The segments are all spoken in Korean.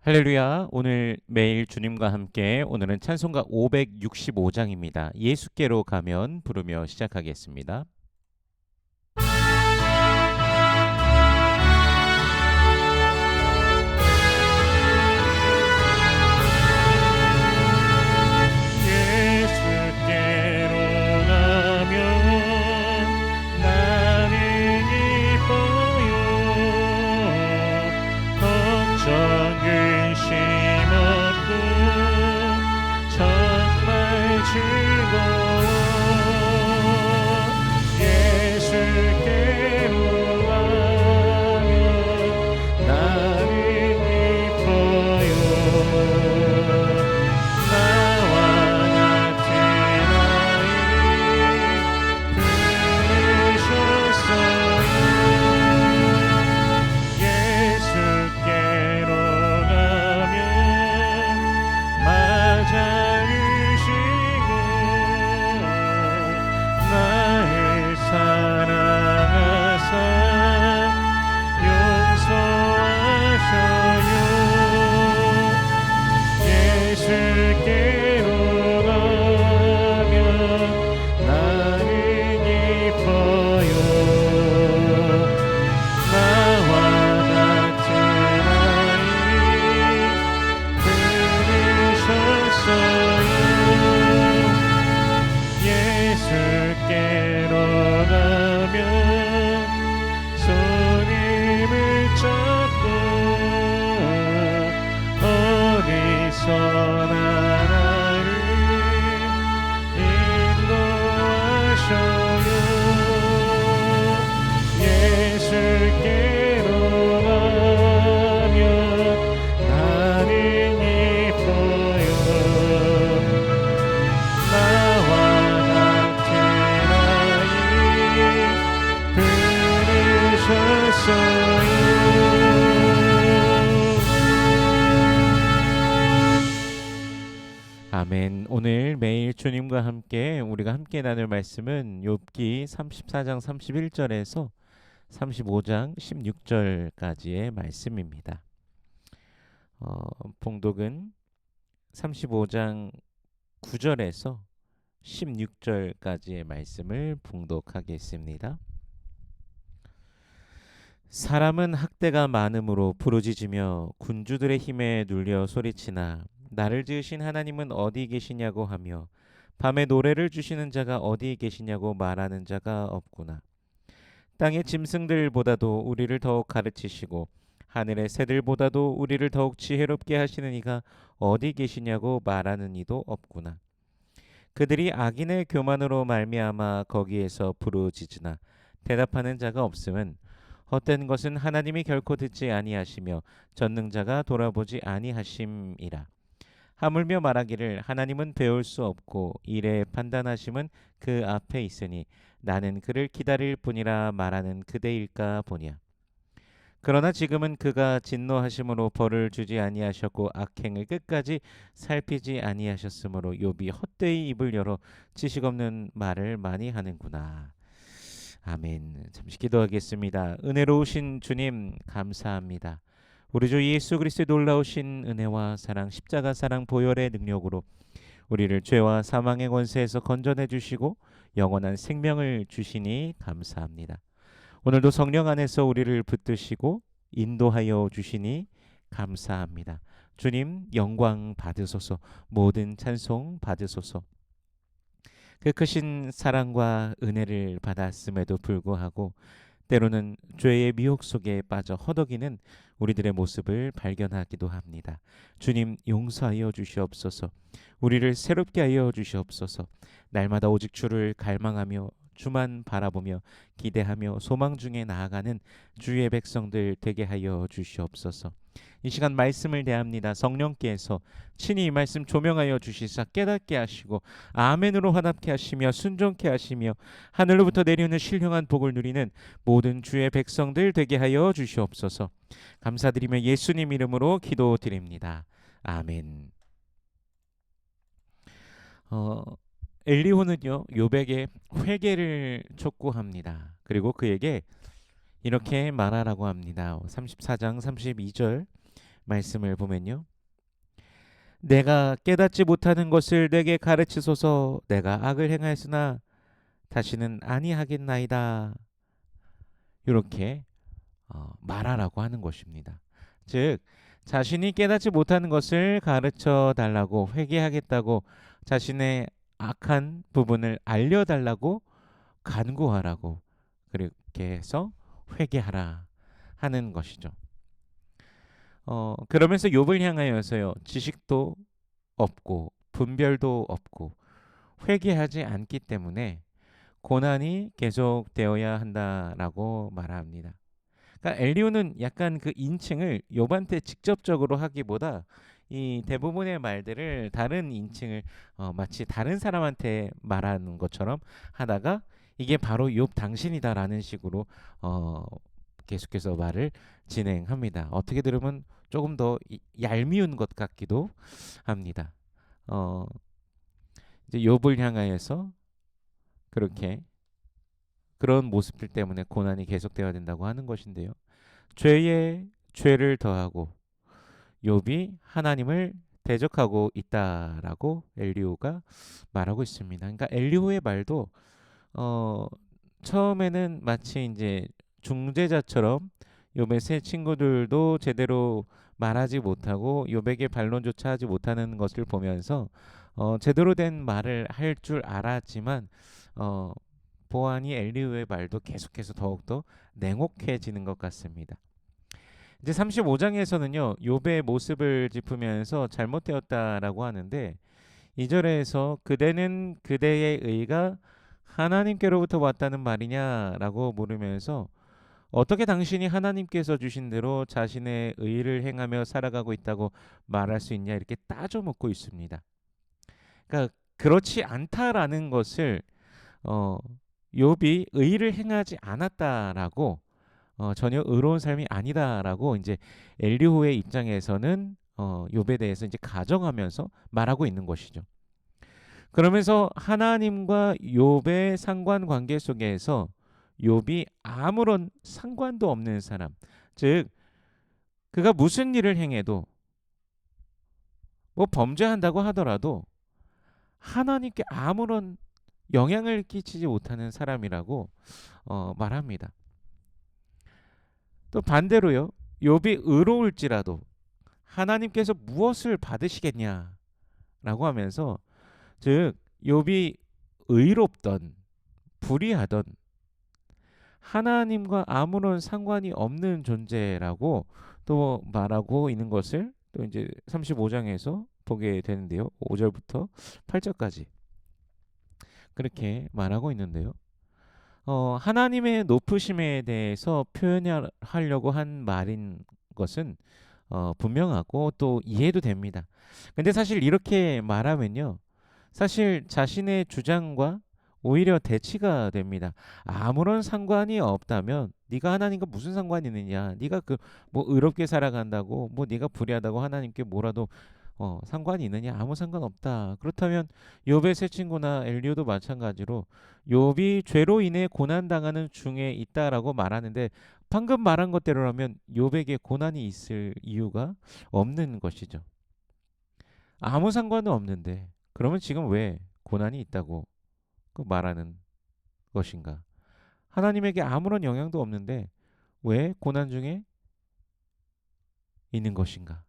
할렐루야. 오늘 매일 주님과 함께 오늘은 찬송가 565장입니다. 예수께로 가면 부르며 시작하겠습니다. 예수께로 가면 나는 기뻐요. 걱정 근심 없고 정말 즐거워. 예수께로 가면 나는 기뻐요. 나와 같은 아이 부르셨어요. 예수께로 가면 맞아주시고 나를 사랑하사 용서하셔요. 예수께로 가면 나는 기뻐요. 나와 같은 아이 부르셨어요. 예수께로 가면 손님을 잡고 어디서나 나를 인도하셔요. 예수께로 가면 나는 기뻐요. 나와 같은 아이 부르셨어요. 아멘. 오늘 매일 주님과 함께 우리가 함께 나눌 말씀은 욥기 34장 31절에서 35장 16절까지의 말씀입니다. 봉독은 35장 9절에서 16절까지의 말씀을 봉독하겠습니다. 사람은 학대가 많음으로 부르짖으며 군주들의 힘에 눌려 소리치나 나를 지으신 하나님은 어디 계시냐고 하며 밤에 노래를 주시는 자가 어디 계시냐고 말하는 자가 없구나. 땅의 짐승들보다도 우리를 더욱 가르치시고 하늘의 새들보다도 우리를 더욱 지혜롭게 하시는 이가 어디 계시냐고 말하는 이도 없구나. 그들이 악인의 교만으로 말미암아 거기에서 부르짖으나 대답하는 자가 없음은 헛된 것은 하나님이 결코 듣지 아니하시며 전능자가 돌아보지 아니하심이라. 하물며 말하기를 하나님은 배울 수 없고 이래 판단하심은 그 앞에 있으니 나는 그를 기다릴 뿐이라 말하는 그대일까 보냐. 그러나 지금은 그가 진노하심으로 벌을 주지 아니하셨고 악행을 끝까지 살피지 아니하셨으므로 욥이 헛되이 입을 열어 지식 없는 말을 많이 하는구나. 아멘. 잠시 기도하겠습니다. 은혜로우신 주님 감사합니다. 우리 주 예수 그리스도의 놀라우신 은혜와 사랑, 십자가 사랑 보혈의 능력으로 우리를 죄와 사망의 권세에서 건져내 주시고 영원한 생명을 주시니 감사합니다. 오늘도 성령 안에서 우리를 붙드시고 인도하여 주시니 감사합니다. 주님 영광 받으소서. 모든 찬송 받으소서. 그 크신 사랑과 은혜를 받았음에도 불구하고 때로는 죄의 미혹 속에 빠져 허덕이는 우리들의 모습을 발견하기도 합니다. 주님 용서하여 주시옵소서. 우리를 새롭게 하여 주시옵소서. 날마다 오직 주를 갈망하며 주만 바라보며 기대하며 소망 중에 나아가는 주의 백성들 되게 하여 주시옵소서. 이 시간 말씀을 대합니다. 성령께서 친히 이 말씀 조명하여 주시사 깨닫게 하시고 아멘으로 화답케 하시며 순종케 하시며 하늘로부터 내려오는 신령한 복을 누리는 모든 주의 백성들 되게 하여 주시옵소서. 감사드리며 예수님 이름으로 기도드립니다. 아멘. 엘리후는요 욥에게 회개를 촉구합니다. 그리고 그에게 이렇게 말하라고 합니다. 34장 32절 말씀을 보면요. 내가 깨닫지 못하는 것을 내게 가르치소서. 내가 악을 행하였으나 다시는 아니하겠나이다. 이렇게 말하라고 하는 것입니다. 즉 자신이 깨닫지 못하는 것을 가르쳐 달라고, 회개하겠다고, 자신의 악한 부분을 알려달라고 간구하라고, 그렇게 해서 회개하라 하는 것이죠. 그러면서 욥을 향하여서요, 지식도 없고 분별도 없고 회개하지 않기 때문에 고난이 계속되어야 한다라고 말합니다. 그러니까 엘리후는 약간 그 인칭을 욥한테 직접적으로 하기보다 이 대부분의 말들을 다른 인칭을 마치 다른 사람한테 말하는 것처럼 하다가 이게 바로 욥 당신이다라는 식으로 계속해서 말을 진행합니다. 어떻게 들으면 조금 더 얄미운 것 같기도 합니다. 어, 이제 욥을 향하여서 그렇게 그런 모습들 때문에 고난이 계속되어야 된다고 하는 것인데요. 죄에 죄를 더하고 욥이 하나님을 대적하고 있다라고 엘리후가 말하고 있습니다. 그러니까 엘리후의 말도 어, 처음에는 마치 이제 중재자처럼 욥의 세 친구들도 제대로 말하지 못하고 욥에게 반론조차 하지 못하는 것을 보면서 제대로 된 말을 할 줄 알았지만 어, 보아하니 엘리후의 말도 계속해서 더욱더 냉혹해지는 것 같습니다. 이제 35장에서는요, 욥의 모습을 짚으면서 잘못되었다라고 하는데 2절에서 그대는 그대의 의가 하나님께로부터 왔다는 말이냐라고 물으면서 어떻게 당신이 하나님께서 주신 대로 자신의 의를 행하며 살아가고 있다고 말할 수 있냐 이렇게 따져 묻고 있습니다. 그러니까 그렇지 않다라는 것을 어, 욥이 의를 행하지 않았다라고 전혀 의로운 삶이 아니다라고 이제 엘리후의 입장에서는 욥에 대해서 이제 가정하면서 말하고 있는 것이죠. 그러면서 하나님과 욥의 상관관계 속에서 욥이 아무런 상관도 없는 사람, 즉 그가 무슨 일을 행해도 뭐 범죄한다고 하더라도 하나님께 아무런 영향을 끼치지 못하는 사람이라고 말합니다. 또 반대로요, 욥이 의로울지라도 하나님께서 무엇을 받으시겠냐라고 하면서, 즉 욥이 의롭던 불의하던 하나님과 아무런 상관이 없는 존재라고 또 말하고 있는 것을 또 이제 35장에서 보게 되는데요. 5절부터 8절까지 그렇게 말하고 있는데요. 하나님의 높으심에 대해서 표현하려고 한 말인 것은 분명하고 또 이해도 됩니다. 근데 사실 이렇게 말하면요, 사실 자신의 주장과 오히려 대치가 됩니다. 아무런 상관이 없다면 네가 하나님과 무슨 상관이 있느냐? 네가 그 뭐 의롭게 살아간다고 뭐 네가 불의하다고 하나님께 뭐라도 상관이 있느냐? 아무 상관 없다. 그렇다면 욥의 세 친구나 엘리오도 마찬가지로 욥이 죄로 인해 고난 당하는 중에 있다라고 말하는데 방금 말한 것대로라면 욥에게 고난이 있을 이유가 없는 것이죠. 아무 상관도 없는데 그러면 지금 왜 고난이 있다고 그 말하는 것인가? 하나님에게 아무런 영향도 없는데 왜 고난 중에 있는 것인가?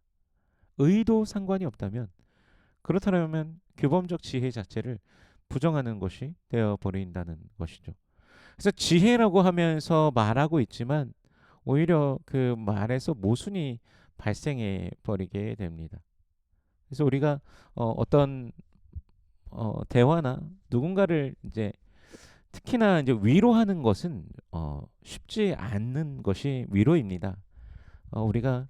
의도 상관이 없다면, 그렇다면 규범적 지혜 자체를 부정하는 것이 되어 버린다는 것이죠. 그래서 지혜라고 하면서 말하고 있지만 오히려 그 말에서 모순이 발생해 버리게 됩니다. 그래서 우리가 어떤 대화나 누군가를 이제 특히나 이제 위로하는 것은 쉽지 않는 것이 위로입니다. 우리가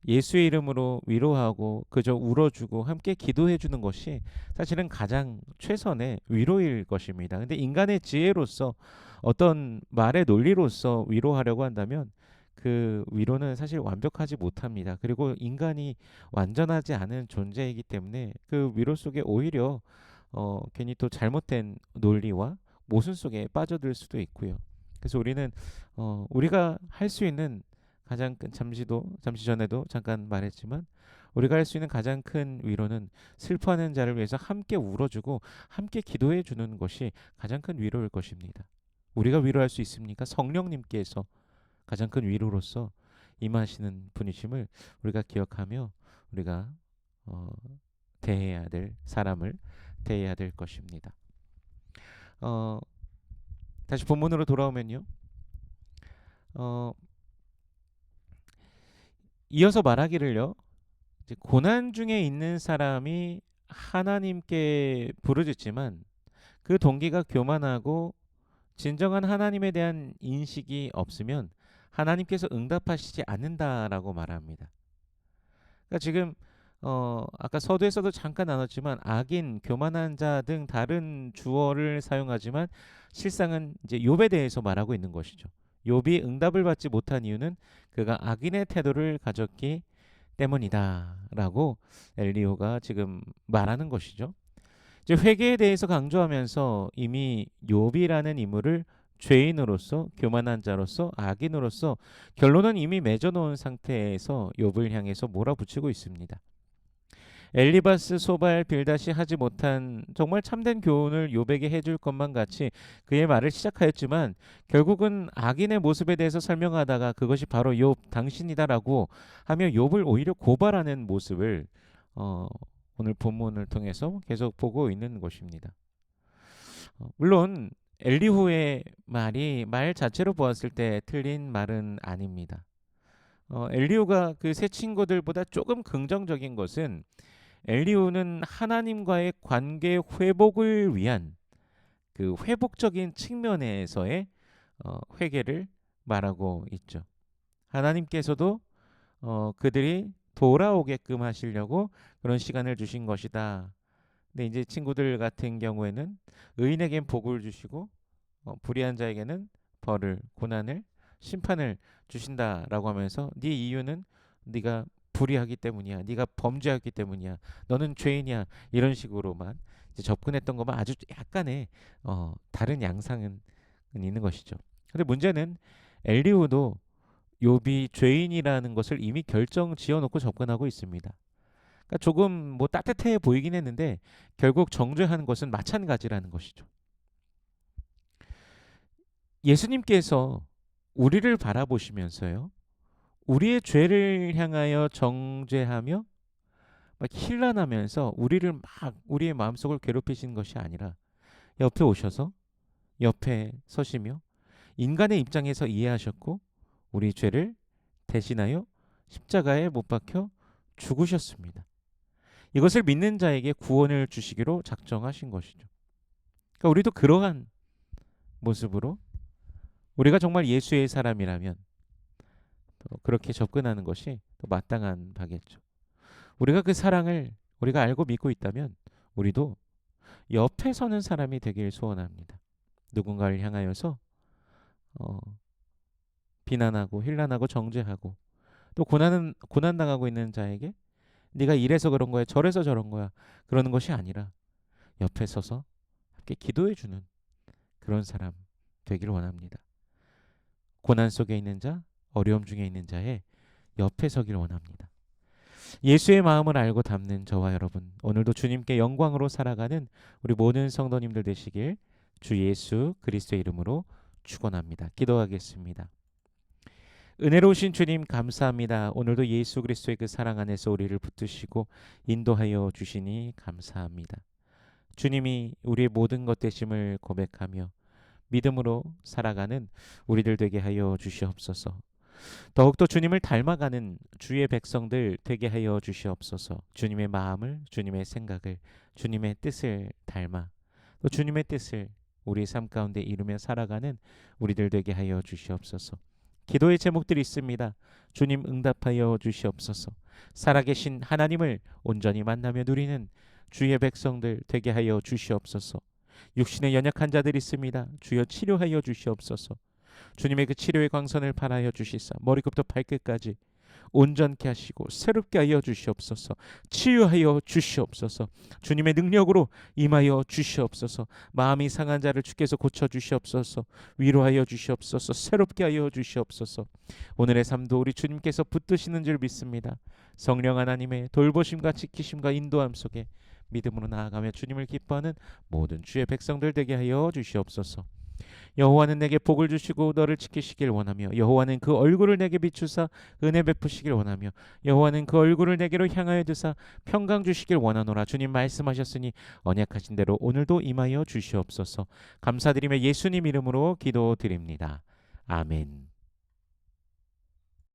예수의 이름으로 위로하고 그저 울어주고 함께 기도해주는 것이 사실은 가장 최선의 위로일 것입니다. 근데 인간의 지혜로서 어떤 말의 논리로서 위로하려고 한다면 그 위로는 사실 완벽하지 못합니다. 그리고 인간이 완전하지 않은 존재이기 때문에 그 위로 속에 오히려 괜히 또 잘못된 논리와 모순 속에 빠져들 수도 있고요. 그래서 우리는 우리가 할 수 있는 가장 큰 잠시 전에도 잠깐 말했지만 우리가 할 수 있는 가장 큰 위로는 슬퍼하는 자를 위해서 함께 울어주고 함께 기도해 주는 것이 가장 큰 위로일 것입니다. 우리가 위로할 수 있습니까? 성령님께서 가장 큰 위로로서 임하시는 분이심을 우리가 기억하며 우리가 어, 대해야 될 사람을 대해야 될 것입니다. 어, 다시 본문으로 돌아오면요. 어, 이어서 말하기를요. 이제 고난 중에 있는 사람이 하나님께 부르짖지만 그 동기가 교만하고 진정한 하나님에 대한 인식이 없으면 하나님께서 응답하시지 않는다라고 말합니다. 그러니까 지금 아까 서두에서도 잠깐 나눴지만 악인, 교만한 자 등 다른 주어를 사용하지만 실상은 이제 욥에 대해서 말하고 있는 것이죠. 욥이 응답을 받지 못한 이유는 그가 악인의 태도를 가졌기 때문이다라고 엘리후가 지금 말하는 것이죠. 이제 회개에 대해서 강조하면서 이미 욥이라는 인물을 죄인으로서, 교만한 자로서, 악인으로서 결론은 이미 맺어놓은 상태에서 욥을 향해서 몰아붙이고 있습니다. 엘리바스, 소발, 빌닷이 하지 못한 정말 참된 교훈을 욥에게 해줄 것만 같이 그의 말을 시작하였지만 결국은 악인의 모습에 대해서 설명하다가 그것이 바로 욥 당신이다라고 하며 욥을 오히려 고발하는 모습을 오늘 본문을 통해서 계속 보고 있는 것입니다. 물론 엘리후의 말이 말 자체로 보았을 때 틀린 말은 아닙니다. 엘리후가 그 세 친구들보다 조금 긍정적인 것은 엘리후는 하나님과의 관계 회복을 위한 그 회복적인 측면에서의 회개를 말하고 있죠. 하나님께서도 그들이 돌아오게끔 하시려고 그런 시간을 주신 것이다. 근데 이제 친구들 같은 경우에는 의인에겐 복을 주시고 불의한 자에게는 벌을, 고난을, 심판을 주신다라고 하면서 네 이유는 네가 불의하기 때문이야. 네가 범죄하기 때문이야. 너는 죄인이야. 이런 식으로만 이제 접근했던 것만 아주 약간의 다른 양상은 있는 것이죠. 근데 문제는 엘리후도 욥이 죄인이라는 것을 이미 결정 지어놓고 접근하고 있습니다. 그러니까 조금 뭐 따뜻해 보이긴 했는데 결국 정죄하는 것은 마찬가지라는 것이죠. 예수님께서 우리를 바라보시면서요. 우리의 죄를 향하여 정죄하며 막 힐난하면서 우리를 막 우리의 마음속을 괴롭히시는 것이 아니라 옆에 오셔서 옆에 서시며 인간의 입장에서 이해하셨고 우리 죄를 대신하여 십자가에 못 박혀 죽으셨습니다. 이것을 믿는 자에게 구원을 주시기로 작정하신 것이죠. 그러니까 우리도 그러한 모습으로 우리가 정말 예수의 사람이라면 또 그렇게 접근하는 것이 또 마땅한 바겠죠. 우리가 그 사랑을 우리가 알고 믿고 있다면 우리도 옆에 서는 사람이 되길 소원합니다. 누군가를 향하여서 비난하고 힐난하고 정죄하고 또 고난 당하고 있는 자에게 네가 이래서 그런 거야, 저래서 저런 거야 그러는 것이 아니라 옆에 서서 함께 기도해 주는 그런 사람 되길 원합니다. 고난 속에 있는 자, 어려움 중에 있는 자의 옆에 서길 원합니다. 예수의 마음을 알고 담는 저와 여러분, 오늘도 주님께 영광으로 살아가는 우리 모든 성도님들 되시길 주 예수 그리스도의 이름으로 축원합니다. 기도하겠습니다. 은혜로우신 주님 감사합니다. 오늘도 예수 그리스도의 그 사랑 안에서 우리를 붙드시고 인도하여 주시니 감사합니다. 주님이 우리의 모든 것 되심을 고백하며 믿음으로 살아가는 우리들 되게 하여 주시옵소서. 더욱더 주님을 닮아가는 주의 백성들 되게 하여 주시옵소서. 주님의 마음을, 주님의 생각을, 주님의 뜻을 닮아 또 주님의 뜻을 우리 삶 가운데 이루며 살아가는 우리들 되게 하여 주시옵소서. 기도의 제목들이 있습니다. 주님 응답하여 주시옵소서. 살아계신 하나님을 온전히 만나며 누리는 주의 백성들 되게 하여 주시옵소서. 육신에 연약한 자들이 있습니다. 주여 치료하여 주시옵소서. 주님의 그 치료의 광선을 발하여 주시사 머리끝부터 발끝까지 온전케 하시고 새롭게 하여 주시옵소서. 치유하여 주시옵소서. 주님의 능력으로 임하여 주시옵소서. 마음이 상한 자를 주께서 고쳐 주시옵소서. 위로하여 주시옵소서. 새롭게 하여 주시옵소서. 오늘의 삶도 우리 주님께서 붙드시는 줄 믿습니다. 성령 하나님의 돌보심과 지키심과 인도함 속에 믿음으로 나아가며 주님을 기뻐하는 모든 주의 백성들 되게 하여 주시옵소서. 여호와는 내게 복을 주시고 너를 지키시길 원하며 여호와는 그 얼굴을 내게 비추사 은혜 베푸시길 원하며 여호와는 그 얼굴을 내게로 향하여 드사 평강 주시길 원하노라. 주님 말씀하셨으니 언약하신 대로 오늘도 임하여 주시옵소서. 감사드리며 예수님 이름으로 기도드립니다. 아멘.